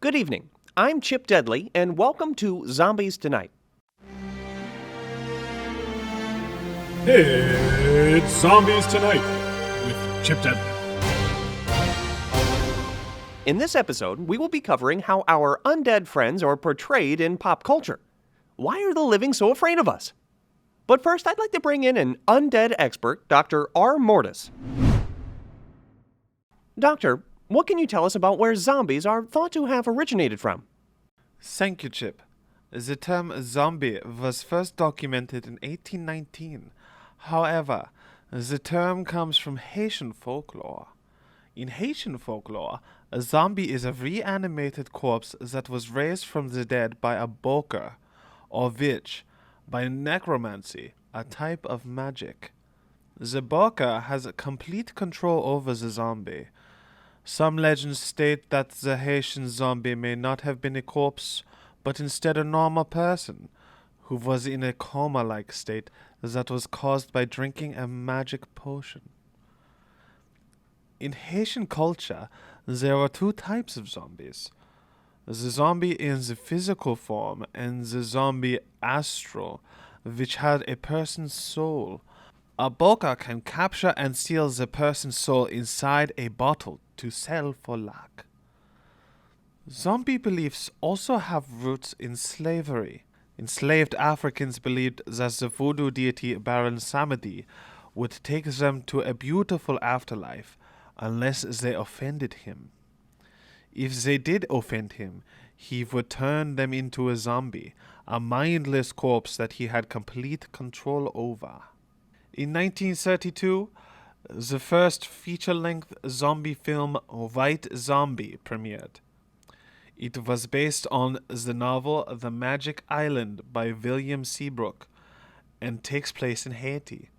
Good evening. I'm Chip Deadly, and welcome to Zombies Tonight. It's Zombies Tonight with Chip Deadly. In this episode, we will be covering how our undead friends are portrayed in pop culture. Why are the living so afraid of us? But first, I'd like to bring in an undead expert, Dr. R. Mortis. Doctor, what can you tell us about where zombies are thought to have originated from? Thank you, Chip. The term zombie was first documented in 1819. However, the term comes from Haitian folklore. In Haitian folklore, a zombie is a reanimated corpse that was raised from the dead by a boker, or witch, by necromancy, a type of magic. The boker has complete control over the zombie. Some legends state that the Haitian zombie may not have been a corpse, but instead a normal person, who was in a coma-like state that was caused by drinking a magic potion. In Haitian culture, there are two types of zombies. The zombie in the physical form and the zombie astral, which had a person's soul. A boker can capture and seal the person's soul inside a bottle to sell for luck. Zombie beliefs also have roots in slavery. Enslaved Africans believed that the voodoo deity Baron Samedi would take them to a beautiful afterlife unless they offended him. If they did offend him, he would turn them into a zombie, a mindless corpse that he had complete control over. In 1932, the first feature-length zombie film White Zombie premiered. It was based on the novel The Magic Island by William Seabrook and takes place in Haiti.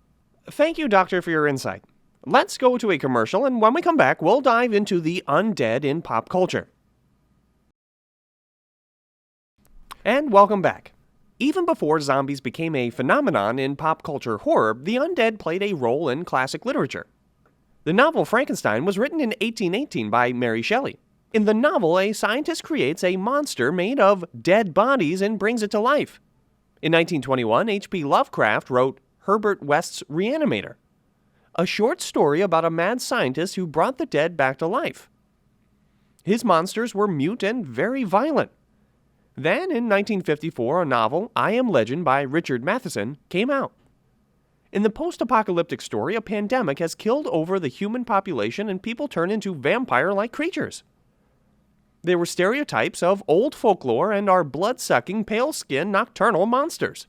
Thank you, Doctor, for your insight. Let's go to a commercial, and when we come back, we'll dive into the undead in pop culture. And welcome back. Even before zombies became a phenomenon in pop culture horror, the undead played a role in classic literature. The novel Frankenstein was written in 1818 by Mary Shelley. In the novel, a scientist creates a monster made of dead bodies and brings it to life. In 1921, H.P. Lovecraft wrote Herbert West's Reanimator, a short story about a mad scientist who brought the dead back to life. His monsters were mute and very violent. Then, in 1954, a novel, I Am Legend by Richard Matheson, came out. In the post-apocalyptic story, a pandemic has killed over the human population and people turn into vampire-like creatures. They were stereotypes of old folklore and are blood-sucking, pale-skinned, nocturnal monsters.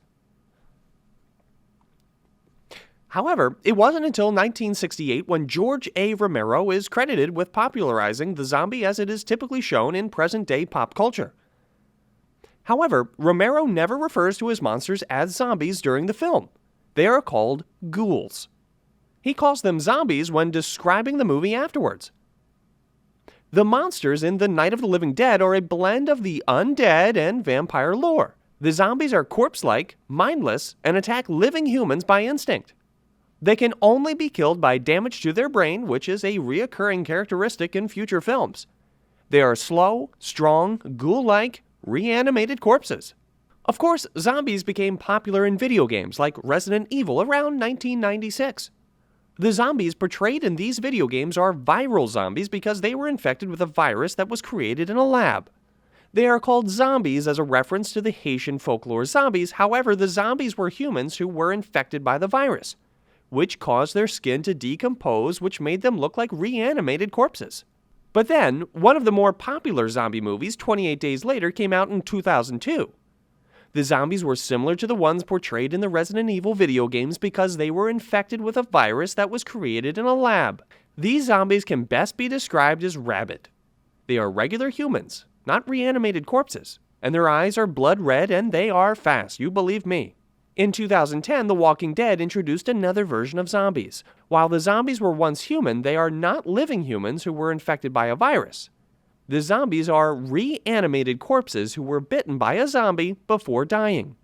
However, it wasn't until 1968 when George A. Romero is credited with popularizing the zombie as it is typically shown in present-day pop culture. However, Romero never refers to his monsters as zombies during the film. They are called ghouls. He calls them zombies when describing the movie afterwards. The monsters in The Night of the Living Dead are a blend of the undead and vampire lore. The zombies are corpse-like, mindless, and attack living humans by instinct. They can only be killed by damage to their brain, which is a reoccurring characteristic in future films. They are slow, strong, ghoul-like, reanimated corpses. Of course, zombies became popular in video games like Resident Evil around 1996. The zombies portrayed in these video games are viral zombies because they were infected with a virus that was created in a lab. They are called zombies as a reference to the Haitian folklore zombies. However, the zombies were humans who were infected by the virus, which caused their skin to decompose, which made them look like reanimated corpses. But then, one of the more popular zombie movies, 28 Days Later, came out in 2002. The zombies were similar to the ones portrayed in the Resident Evil video games because they were infected with a virus that was created in a lab. These zombies can best be described as rabid. They are regular humans, not reanimated corpses, and their eyes are blood red and they are fast, you believe me. In 2010, The Walking Dead introduced another version of zombies. While the zombies were once human, they are not living humans who were infected by a virus. The zombies are reanimated corpses who were bitten by a zombie before dying.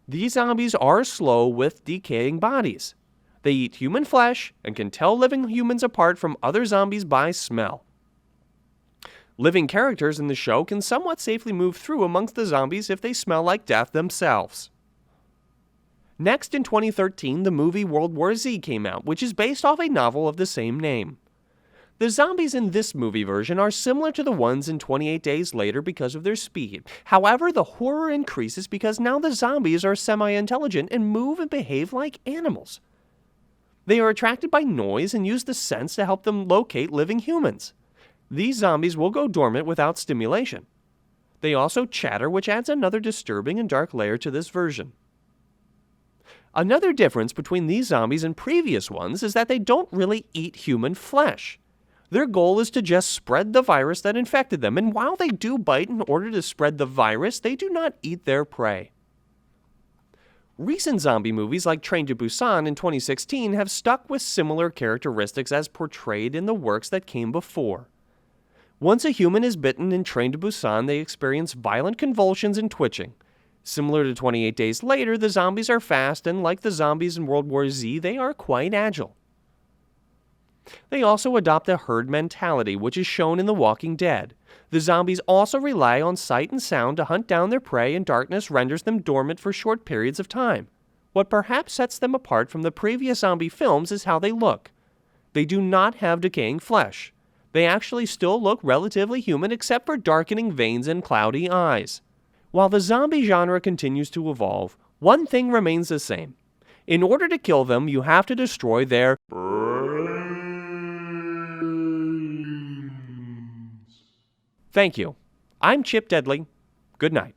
These zombies are slow with decaying bodies. They eat human flesh and can tell living humans apart from other zombies by smell. Living characters in the show can somewhat safely move through amongst the zombies if they smell like death themselves. Next, in 2013, the movie World War Z came out, which is based off a novel of the same name. The zombies in this movie version are similar to the ones in 28 Days Later because of their speed. However, the horror increases because now the zombies are semi-intelligent and move and behave like animals. They are attracted by noise and use the sense to help them locate living humans. These zombies will go dormant without stimulation. They also chatter, which adds another disturbing and dark layer to this version. Another difference between these zombies and previous ones is that they don't really eat human flesh. Their goal is to just spread the virus that infected them, and while they do bite in order to spread the virus, they do not eat their prey. Recent zombie movies like Train to Busan in 2016 have stuck with similar characteristics as portrayed in the works that came before. Once a human is bitten in Train to Busan, they experience violent convulsions and twitching. Similar to 28 Days Later, the zombies are fast, and like the zombies in World War Z, they are quite agile. They also adopt a herd mentality, which is shown in The Walking Dead. The zombies also rely on sight and sound to hunt down their prey, and darkness renders them dormant for short periods of time. What perhaps sets them apart from the previous zombie films is how they look. They do not have decaying flesh. They actually still look relatively human except for darkening veins and cloudy eyes. While the zombie genre continues to evolve, one thing remains the same. In order to kill them, you have to destroy their brains. Thank you. I'm Chip Deadly. Good night.